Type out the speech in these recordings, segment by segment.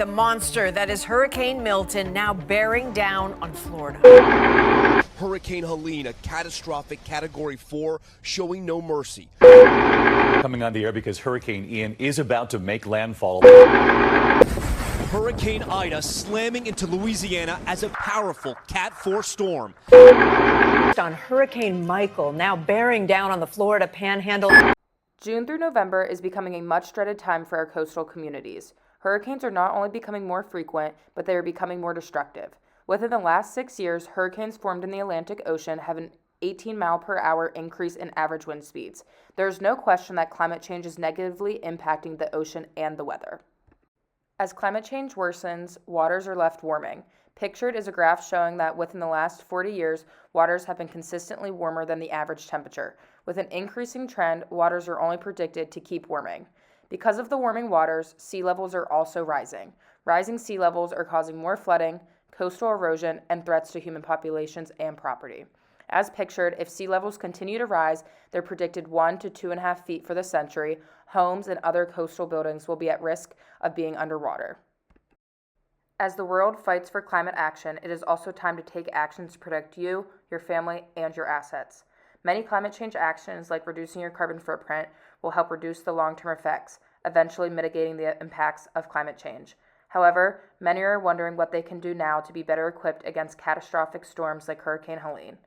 the monster that is Hurricane Milton now bearing down on Florida. Hurricane Helene, a catastrophic Category 4, showing no mercy. Coming on the air because Hurricane Ian is about to make landfall. Hurricane Ida slamming into Louisiana as a powerful Cat 4 storm. On Hurricane Michael now bearing down on the Florida Panhandle. June through November is becoming a much dreaded time for our coastal communities. Hurricanes are not only becoming more frequent, but they are becoming more destructive. Within the last 6 years, hurricanes formed in the Atlantic Ocean have an 18-mile-per-hour increase in average wind speeds. There is no question that climate change is negatively impacting the ocean and the weather. As climate change worsens, waters are left warming. Pictured is a graph showing that within the last 40 years, waters have been consistently warmer than the average temperature. With an increasing trend, waters are only predicted to keep warming. Because of the warming waters, sea levels are also rising. Rising sea levels are causing more flooding, coastal erosion, and threats to human populations and property. As pictured, if sea levels continue to rise, they're predicted 1 to 2.5 feet for the century. Homes and other coastal buildings will be at risk of being underwater. As the world fights for climate action, it is also time to take actions to protect you, your family, and your assets. Many climate change actions, like reducing your carbon footprint, will help reduce the long-term effects, eventually mitigating the impacts of climate change. However, many are wondering what they can do now to be better equipped against catastrophic storms like Hurricane Helene.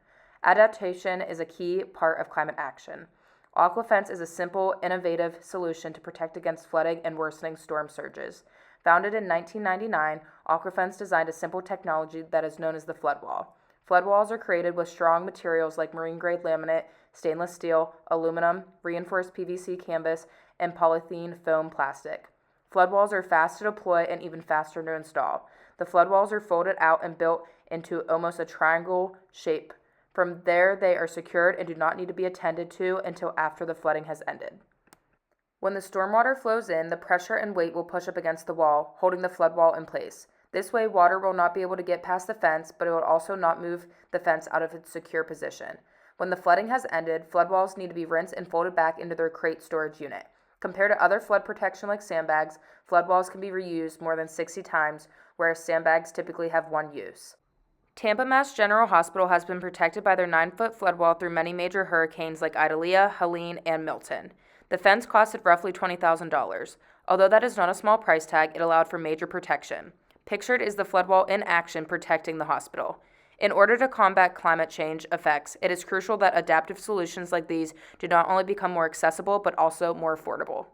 Adaptation is a key part of climate action. Aquafence is a simple, innovative solution to protect against flooding and worsening storm surges. Founded in 1999, Aquafence designed a simple technology that is known as the flood wall. Flood walls are created with strong materials like marine-grade laminate, stainless steel, aluminum, reinforced PVC canvas, and polyethylene foam plastic. Flood walls are fast to deploy and even faster to install. The flood walls are folded out and built into almost a triangle shape. From there, they are secured and do not need to be attended to until after the flooding has ended. When the stormwater flows in, the pressure and weight will push up against the wall, holding the flood wall in place. This way, water will not be able to get past the fence, but it will also not move the fence out of its secure position. When the flooding has ended, flood walls need to be rinsed and folded back into their crate storage unit. Compared to other flood protection like sandbags, flood walls can be reused more than 60 times, whereas sandbags typically have one use. Tampa Mass General Hospital has been protected by their 9-foot flood wall through many major hurricanes like Ida, Helene, and Milton. The fence costed roughly $20,000. Although that is not a small price tag, it allowed for major protection. Pictured is the flood wall in action protecting the hospital. In order to combat climate change effects, it is crucial that adaptive solutions like these do not only become more accessible but also more affordable.